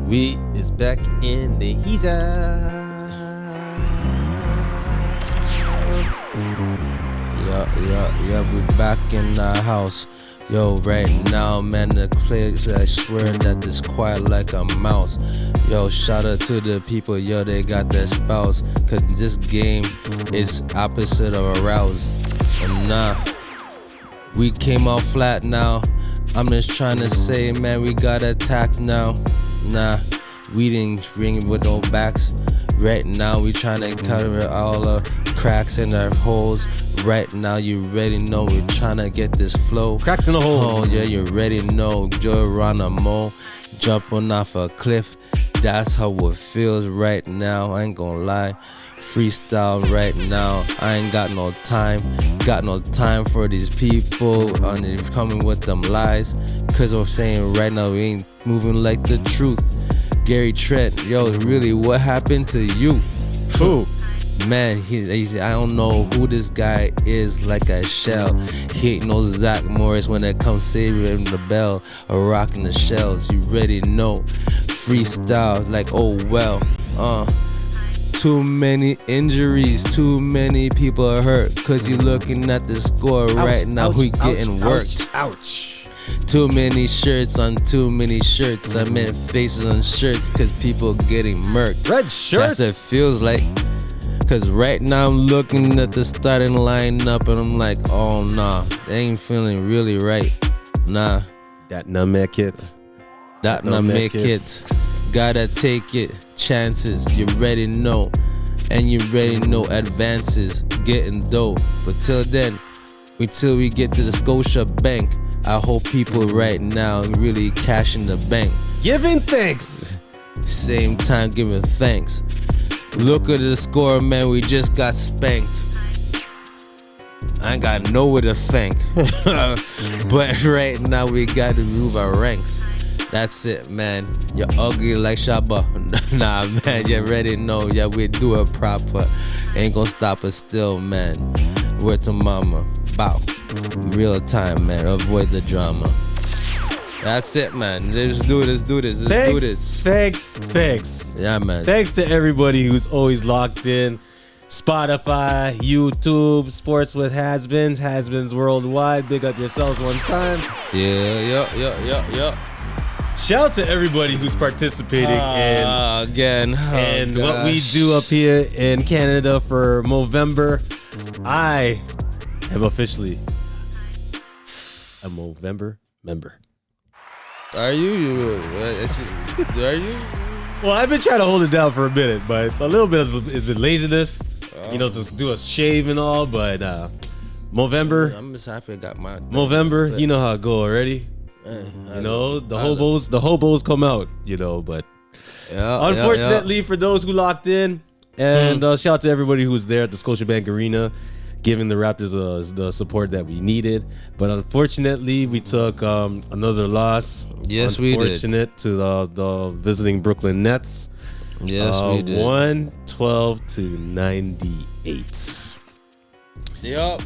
We is back in the house. Yeah, we back in the house. Yo, right now, man, the place, I swear that it's quiet like a mouse. Yo, shout out to the people, yo, they got their spouse. Cause this game is opposite of aroused. And nah, we came out flat now. I'm just trying to say, man, we got attacked now. Nah, we didn't ring it with no backs. Right now, we trying to cover all the cracks in our holes. Right now, you already know we're trying to get this flow. Cracks in the holes. Oh, yeah, you already know. Geronimo jumping off a cliff. That's how it feels right now. I ain't gonna lie. Freestyle right now. I ain't got no time. Got no time for these people coming with them lies. Cause I'm saying right now we ain't moving like the truth. Gary Trent, yo, really, what happened to you? Who? Man, I don't know who this guy is like a shell. He ain't no Zach Morris when it comes saving the bell or rocking the shells. You already know. Freestyle like, oh well. Too many injuries, too many people are hurt. Cause you looking at the score right now, we getting worked. Ouch. Too many shirts on too many shirts. I meant faces on shirts cause people getting murked. Red shirts. That's what it feels like. Cause right now I'm looking at the starting lineup and I'm like, oh nah, they ain't feeling really right. Nah. That not make it. That not make it. Gotta take it. Chances, you already know. And you already know advances. Getting dope. But till then, until we get to the Scotia Bank, I hope people right now really cash in the bank. Giving thanks. Same time giving thanks. Look at the score, man. We just got spanked. I ain't got nowhere to thank. But right now we got to move our ranks. That's it, man. You're ugly like Shabba. Nah, man. You already know. Yeah, we do it proper. Ain't gonna stop us still, man. Word to mama. Bow. Real time, man. Avoid the drama. That's it, man. Let's do this. Thanks. Yeah, man. Thanks to everybody who's always locked in. Spotify, YouTube, Sports with Has-Beens Worldwide. Big up yourselves one time. Yeah. Shout out to everybody who's participating in what we do up here in Canada for Movember. I am officially a Movember member. Are you? Are you? Well, I've been trying to hold it down for a minute, but a little bit has been laziness. Just do a shave and all. But Movember. I'm just happy I got my Movember. You know how it go already. The hobos come out. But unfortunately for those who locked in, and shout out to everybody who was there at the Scotiabank Arena, giving the Raptors the support that we needed. But unfortunately, we took another loss. Yes, we did. Unfortunate to the visiting Brooklyn Nets. Yes, we did. 112-98. Yup.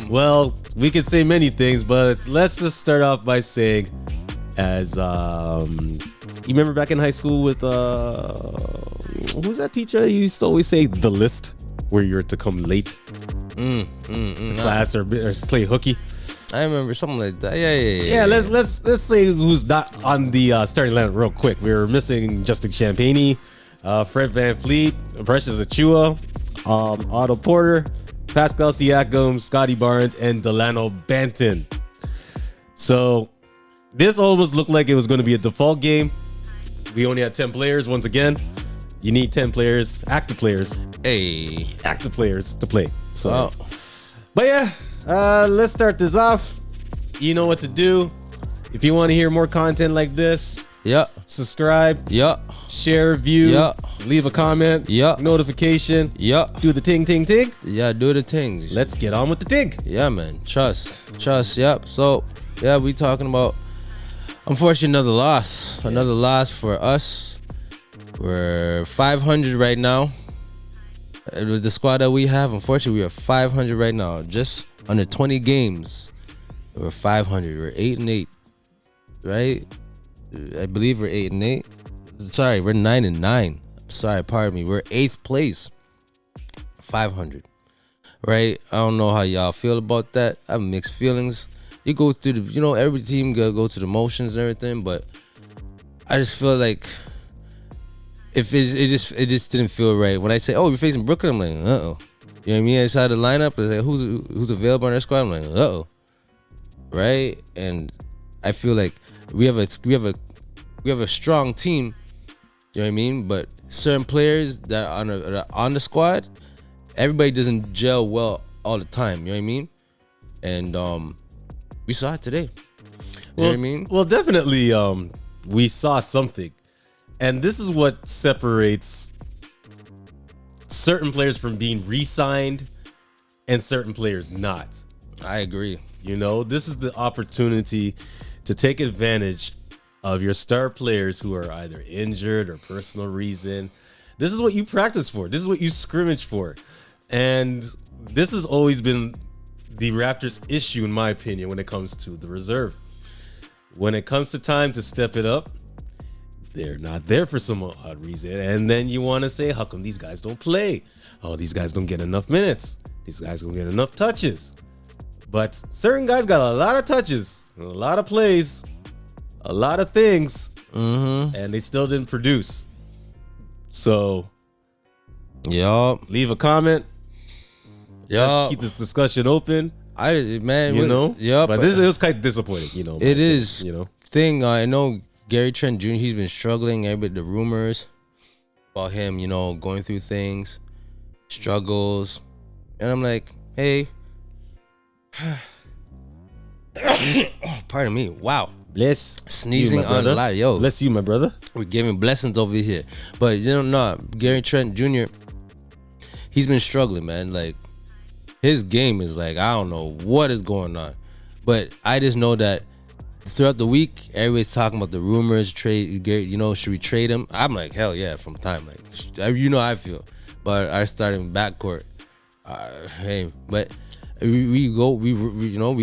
Well, we could say many things, but let's just start off by saying, as you remember back in high school with who's that teacher? You used to always say the list, where you're to come late to class or play hooky. I remember something like that. Yeah. Let's say who's not on the starting lineup real quick. We were missing Justin Champagny, Fred VanVleet, Precious Achua, Otto Porter, Pascal Siakam, Scotty Barnes, and Delano Banton. So this almost looked like it was going to be a default game. We only had 10 players. Once again, you need 10 players, active players to play. So, But yeah, let's start this off. You know what to do. If you want to hear more content like this, subscribe, share, view, leave a comment, notification, do the ting. Yeah, do the things. Let's get on with the ting. Yeah, man. Trust. Yep. So, yeah, we talking about, unfortunately, another loss for us. We're 500 right now. With the squad that we have, unfortunately, we are 500 right now. Just under 20 games, we're 500. We're 8-8, right? I believe we're 8-8. Sorry, we're 9-9. Sorry, pardon me. We're 8th place, 500. Right? I don't know how y'all feel about that. I have mixed feelings. You go through every team go through the motions and everything, but I just feel like if it just didn't feel right. When I say, "Oh, we're facing Brooklyn," I'm like, "Uh oh." You know what I mean? I saw the lineup. It's like, who's available on their squad? I'm like, "Uh oh." Right? And I feel like we have a strong team. You know what I mean? But certain players that are on the squad, everybody doesn't gel well all the time. You know what I mean? And we saw it today. You know what I mean? Well, definitely. We saw something, and this is what separates certain players from being re-signed and certain players not. I agree. This is the opportunity to take advantage of your star players who are either injured or personal reason. This is what you practice for. This is what you scrimmage for. And this has always been the Raptors' issue, in my opinion, when it comes to the reserve. When it comes to time to step it up, they're not there for some odd reason. And then you want to say, how come these guys don't play? Oh, these guys don't get enough minutes. These guys don't get enough touches. But certain guys got a lot of touches, a lot of plays, a lot of things, and they still didn't produce. So, leave a comment. Let's keep this discussion open. But this it was kind of disappointing. It is. Thing I know Gary Trent Jr. He's been struggling. Everybody, the rumors about him, going through things, struggles, and I'm like, hey, pardon me. Wow. Bless sneezing on the live, yo. Bless you, my brother. We're giving blessings over here, but Gary Trent Jr. He's been struggling, man. Like his game is like I don't know what is going on, but I just know that throughout the week, everybody's talking about the rumors, trade. Should we trade him? I'm like hell yeah, from time like I feel, but I start in backcourt. Hey, but we go with. You know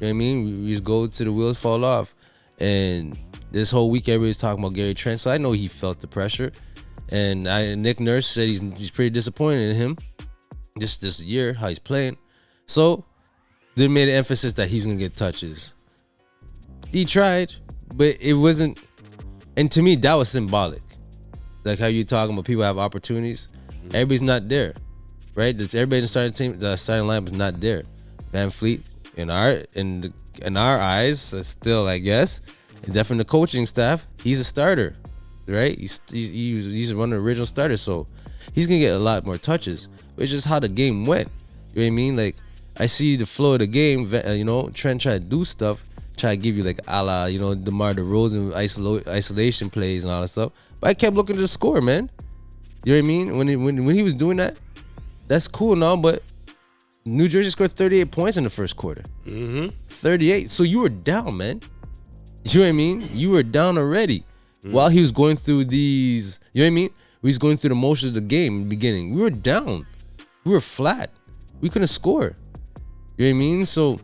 what I mean? We just go to the wheels fall off. And this whole week, everybody's talking about Gary Trent. So I know he felt the pressure. And Nick Nurse said he's pretty disappointed in him. Just this year, how he's playing. So they made an emphasis that he's going to get touches. He tried, but it wasn't. And to me, that was symbolic. Like how you talking about people have opportunities. Everybody's not there. Right? Everybody in the starting lineup is not there. Van Fleet, in our eyes, still, I guess, and definitely the coaching staff, he's a starter, right? He's one of the original starters, so he's gonna get a lot more touches. But it's just how the game went. You know what I mean? Like I see the flow of the game. Trent try to do stuff, try to give you like a la DeMar DeRozan isolation plays and all that stuff. But I kept looking at the score, man. You know what I mean? When he was doing that, that's cool and all, but New Jersey scored 38 points in the first quarter. 38. So you were down, man. You know what I mean? You were down already. While he was going through these, you know what I mean? He was going through the motions of the game in the beginning. We were down. We were flat. We couldn't score. You know what I mean? So,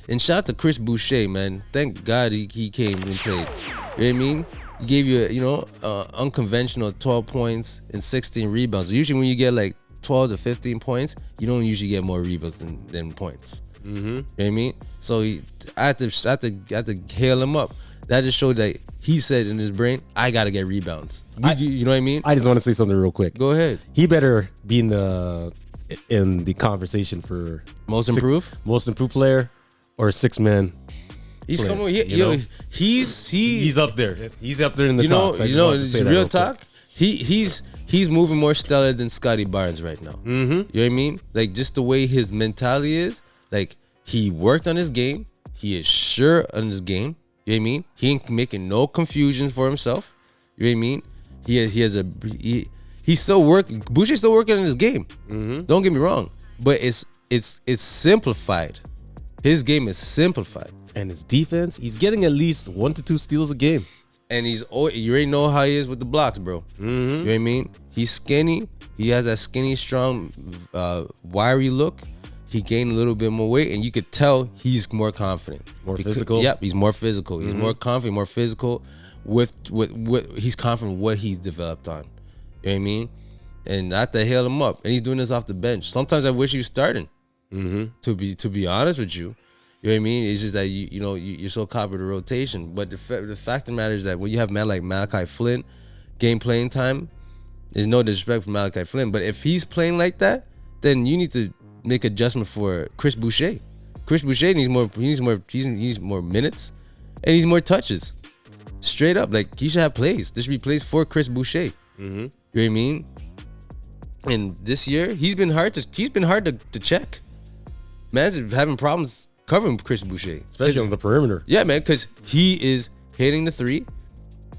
and shout out to Chris Boucher, man. Thank God he came and played. You know what I mean? He gave you, unconventional 12 points and 16 rebounds. Usually when you get like 12 to 15 points, you don't usually get more rebounds than points. You know what I mean? So I had to hail him up. That just showed that he said in his brain, I got to get rebounds. You know what I mean? I just want to say something real quick. Go ahead. He better be in the conversation for most improved player or six-man. He's player, coming. He's up there. He's up there in the top. So real talk. He's moving more stellar than Scotty Barnes right now. You know what I mean? Like just the way his mentality is. Like he worked on his game. He is sure on his game. You know what I mean? He ain't making no confusion for himself. You know what I mean? He's still working. Boucher's still working on his game. Don't get me wrong, but it's simplified. His game is simplified, and his defense. He's getting at least 1 to 2 steals a game. And you already know how he is with the blocks, bro. You know what I mean? He's skinny. He has that skinny, strong, wiry look. he gained a little bit more weight, and you could tell he's more confident, More physical? Yep, he's more physical. He's more confident, more physical. With he's confident what he's developed on. You know what I mean? And I have to hail him up, and he's doing this off the bench. Sometimes I wish he was starting. To be honest with you. You know what I mean? It's just that you're so caught with the rotation. But the fact of the matter is that when you have a man like Malachi Flynn, game playing time, there's no disrespect for Malachi Flynn. But if he's playing like that, then you need to make adjustment for Chris Boucher. Chris Boucher needs more minutes, and needs more touches. Straight up, like he should have plays. There should be plays for Chris Boucher. You know what I mean? And this year he's been hard to check. Man's having problems covering Chris Boucher, especially on the perimeter. Yeah, man, because he is hitting the three.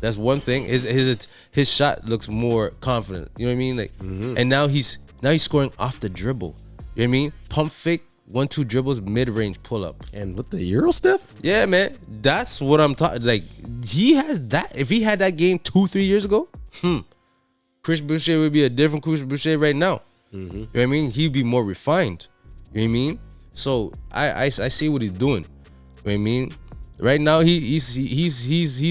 That's one thing. His shot looks more confident. You know what I mean? Like, and now he's scoring off the dribble. You know what I mean? Pump fake, 1-2 dribbles, mid range pull up. And with the Euro step? Yeah, man. That's what I'm talking. Like, he has that. If he had that game 2-3 years ago, Chris Boucher would be a different Chris Boucher right now. You know what I mean? He'd be more refined. You know what I mean? So I see what he's doing. You know what I mean? Right now he's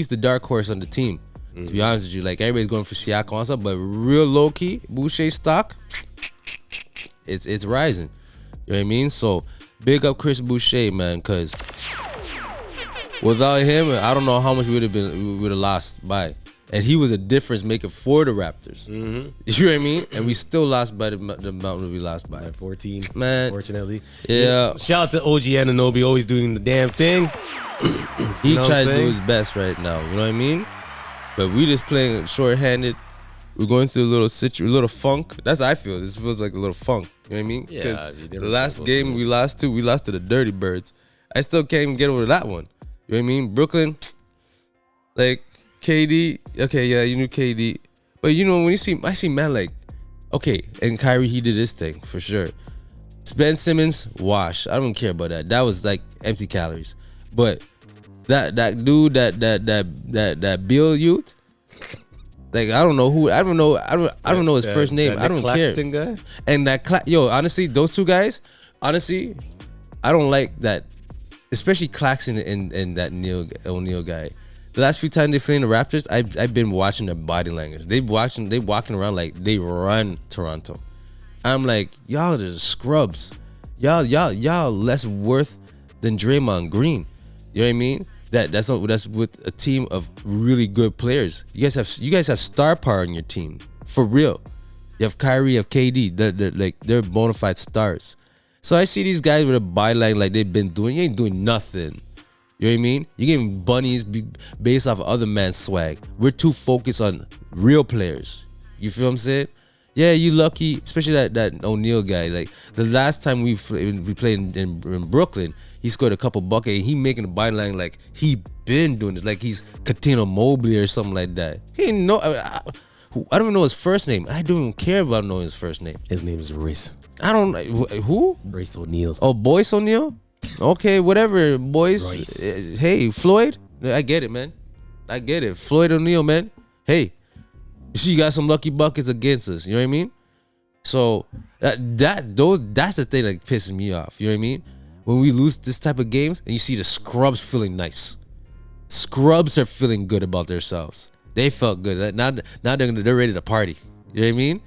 the dark horse on the team. To be honest with you, like everybody's going for Siakam and stuff, but real low key, Boucher stock, it's rising. You know what I mean? So big up Chris Boucher, man, because without him, I don't know how much we would have lost by. And he was a difference maker for the Raptors. You know what I mean? And we still lost by the amount we lost by. 14, man. Unfortunately. Yeah. Shout out to OG Anunoby, always doing the damn thing. He tried to do his best right now. You know what I mean? But we just playing short-handed. We're going through a little funk. That's how I feel. This feels like a little funk. You know what I mean? Yeah. The last game we lost to the Dirty Birds. I still can't even get over that one. You know what I mean? Brooklyn, like KD. Okay, yeah, you knew KD. But you know, when I see man like, okay, and Kyrie, he did his thing for sure. Ben Simmons, wash. I don't care about that. That was like empty calories. But that dude, that Bill youth, like I don't know his first name. I don't care. Guy? And honestly, those two guys, honestly, I don't like that, especially Claxton and that O'Neal guy. The last few times they played the Raptors, I've been watching their body language. They walking around like they run Toronto. I'm like, y'all are just scrubs. Y'all less worth than Draymond Green. You know what I mean? That's with a team of really good players. You guys have star power on your team. For real. You have Kyrie, you have KD. They're bona fide stars. So I see these guys with a body like they've been doing. You ain't doing nothing. You know what I mean? You're giving bunnies based off of other man's swag. We're too focused on real players. You feel what I'm saying? Yeah, you lucky, especially that O'Neal guy. Like the last time we played in Brooklyn, he scored a couple buckets and he making a body line like he been doing it, like he's Katino Mobley or something like that. He ain't know. I don't even know his first name. I don't even care about knowing his first name. His name is Royce. I don't who? Royce O'Neal. Oh, Boyce O'Neal. Okay, whatever, boys. Royce. Hey, Floyd. I get it, man. I get it. Floyd O'Neal, man. Hey, you see, you got some lucky buckets against us. You know what I mean? So that's the thing that pisses me off. You know what I mean? When we lose this type of games and you see the scrubs feeling nice. Scrubs are feeling good about themselves. They felt good. Now they're ready to party. You know what I mean?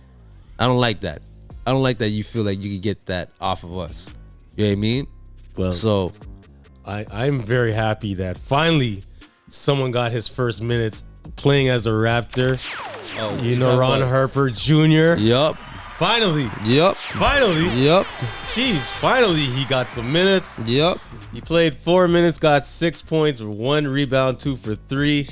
I don't like that. I don't like that you feel like you can get that off of us. You know what I mean? Well, so I'm very happy that finally someone got his first minutes playing as a Raptor. Oh, Ron Harper Jr. Yup. Finally. Yup. Finally. Yup. Jeez, finally he got some minutes. Yup. He played 4 minutes, got 6 points, 1 rebound, 2 for 3,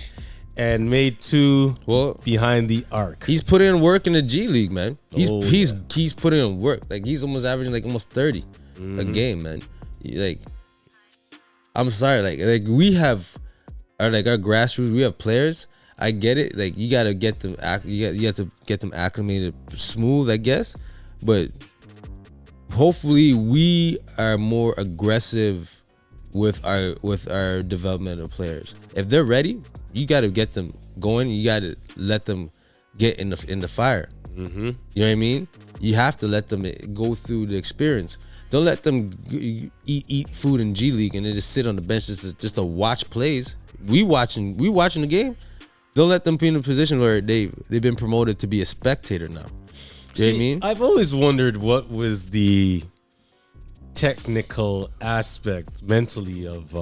and made 2 behind the arc. He's put in work in the G League, man. He's put in work. Like he's almost averaging like almost 30 a game, man. Like, I'm sorry, like we have our grassroots, we have players. I get it. Like you gotta get them, you have to get them acclimated smooth, I guess. But hopefully we are more aggressive with our developmental players. If they're ready, you gotta get them going. You gotta let them get in the fire. You know what I mean? You have to let them go through the experience. Don't let them eat food in G League and then just sit on the bench just to watch plays. We watching the game. Don't let them be in a position where they've been promoted to be a spectator now. You know what I mean? I've always wondered what was the technical aspect mentally of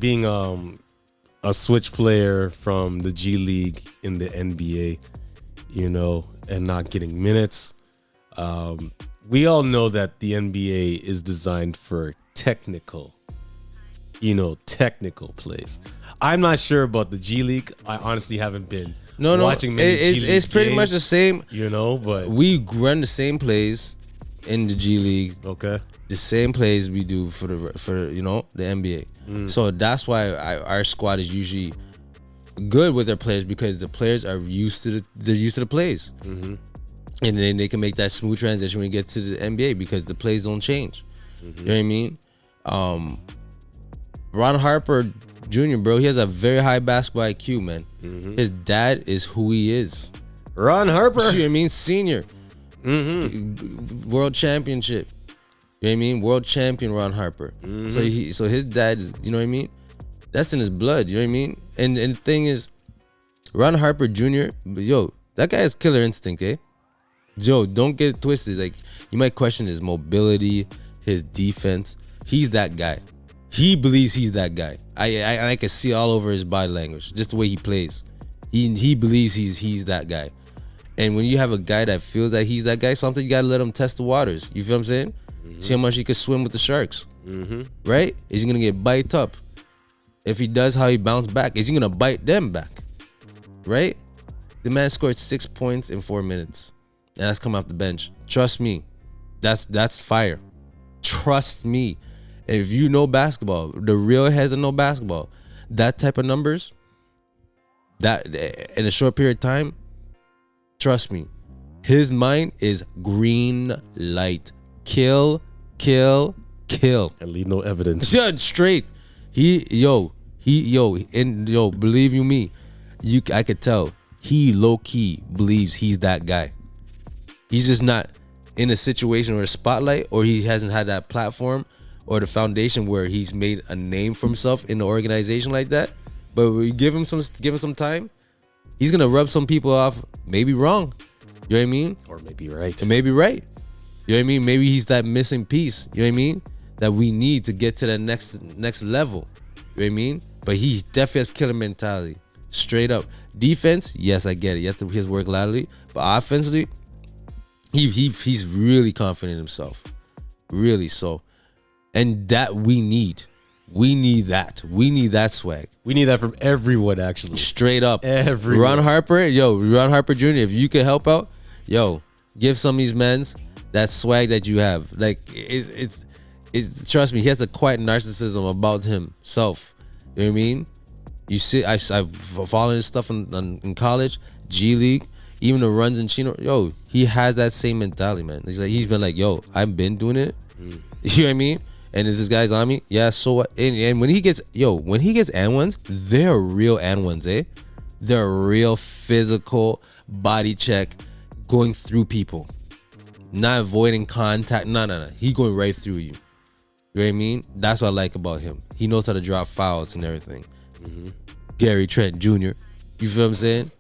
being a switch player from the G League in the NBA, and not getting minutes. We all know that the NBA is designed for technical plays. I'm not sure about the G League. I honestly haven't been watching many G League it's pretty games, much the same. But we run the same plays in the G League. Okay. The same plays we do for the NBA. So that's why our squad is usually good with their players, because the players are used to the plays. Mm-hmm. And then they can make that smooth transition when you get to the NBA because the plays don't change. Mm-hmm. You know what I mean? Ron Harper Jr., bro, he has a very high basketball IQ, man. Mm-hmm. His dad is who he is. Ron Harper. You know what I mean? Senior. Mm-hmm. World championship. You know what I mean? World champion Ron Harper. Mm-hmm. So his dad is, you know what I mean? That's in his blood, you know what I mean? And the thing is, Ron Harper Jr., that guy has killer instinct, eh? Joe, don't get it twisted. Like, you might question his mobility, his defense. He's that guy. He believes he's that guy. I can see all over his body language, just the way he plays. He believes he's that guy. And when you have a guy that feels that he's that guy, sometimes you gotta let him test the waters. You feel what I'm saying? Mm-hmm. See how much he could swim with the sharks. Mm-hmm. Right? Is he gonna get bite up? If he does, how he bounce back? Is he gonna bite them back? Right? The man scored 6 points in 4 minutes. And that's coming off the bench. Trust me. That's fire. Trust me. If you know basketball, the real heads that know basketball, that type of numbers, that in a short period of time, trust me, his mind is green light. Kill. And leave no evidence. Yeah, straight. Believe you me, I could tell. He low key believes he's that guy. He's just not in a situation or a spotlight, or he hasn't had that platform or the foundation where he's made a name for himself in the organization like that. But we give him some time, he's gonna rub some people off, maybe wrong. You know what I mean? Or maybe right. And maybe right. You know what I mean? Maybe he's that missing piece. You know what I mean? That we need to get to the next level. You know what I mean? But he definitely has killer mentality. Straight up. Defense, yes, I get it. You have to his work laterally. But offensively, he's really confident in himself. Really so. And that we need. We need that. We need that swag. We need that from everyone, actually. Straight up. Everyone. Ron Harper Jr., if you can help out, give some of these men that swag that you have. Like, it's trust me, he has a quiet narcissism about himself. You know what I mean? You see, I've followed his stuff in college, G League, even the runs in Chino. He has that same mentality, man. He's been like, I've been doing it. You know what I mean? And is this guy's on me? Yeah, so what? And when he gets and ones, they're real and ones, eh? They're real physical body check, going through people, not avoiding contact. No. He going right through you. You know what I mean? That's what I like about him. He knows how to drop fouls and everything. Mm-hmm. Gary Trent Jr. You feel what I'm saying?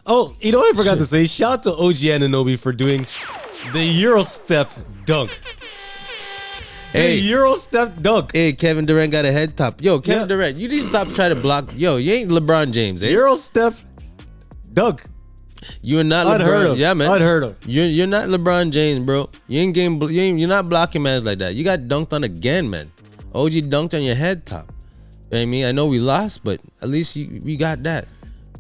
Oh, you know what I forgot to say? Shout out to OG Anunoby for doing the Euro step dunk. Hey, Euro step dunk. Hey, Kevin Durant got a head top. Kevin Durant, you need to stop trying to block. You ain't LeBron James, eh? Euro step dunk. You're not Unheard LeBron. of. Yeah, man. Unheard of. You're not LeBron James, bro. You're not blocking man like that. You got dunked on again, man. OG dunked on your head top. You know what I mean? I know we lost, but at least we got that.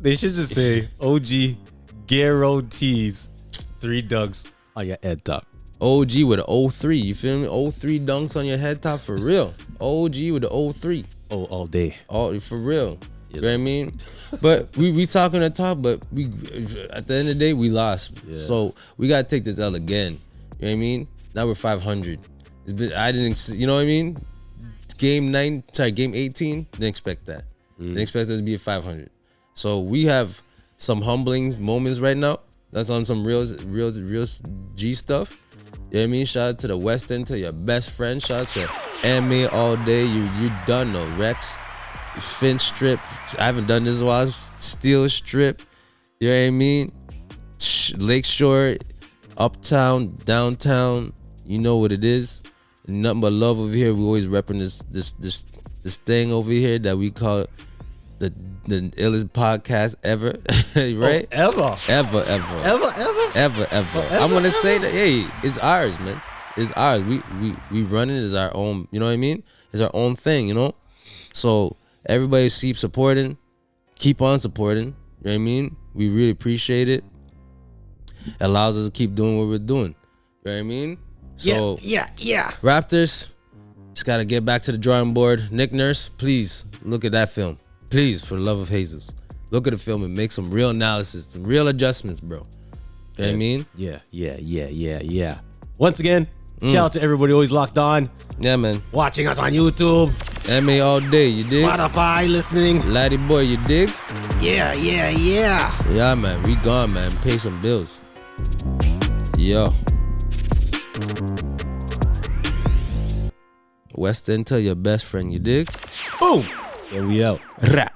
They should just say OG guarantees 3 dunks on your head top. OG with an 03, you feel me? 03 dunks on your head top for real. OG with the 03. Oh, all day. All for real. You know what I mean? But we talking the talk, but we at the end of the day we lost. Yeah. So we gotta take this L again. You know what I mean? Now we're 500. I didn't, you know what I mean? Game 18, didn't expect that. Didn't expect it to be a 500. So we have some humbling moments right now. That's on some real G stuff. You know what I mean? Shout out to the West End, to your best friend. Shout out to MA all day. You done no Rex. Finch Strip. I haven't done this in a while. Steel Strip. You know what I mean? Lakeshore, uptown, downtown. You know what it is. Nothing but love over here. We always repping this thing over here that we call the illest podcast ever. Right? Oh, ever. I'm gonna say that, hey, it's ours, man. It's ours. We run it as our own, you know what I mean? It's our own thing, you know? So everybody keep supporting, keep on supporting, you know what I mean? We really appreciate it. It allows us to keep doing what we're doing. You know what I mean? So yeah. Raptors, just gotta get back to the drawing board. Nick Nurse, please look at that film. Please, for the love of Jesus. Look at the film and make some real analysis, some real adjustments, bro. You know what I mean? Yeah. Once again, shout out to everybody always locked on. Yeah, man. Watching us on YouTube. MA all day, you dig? Spotify, listening. Laddie boy, you dig? Yeah. Yeah, man. We gone, man. Pay some bills. Yo. West End, tell your best friend, you dig? Boom. And we out. Rap.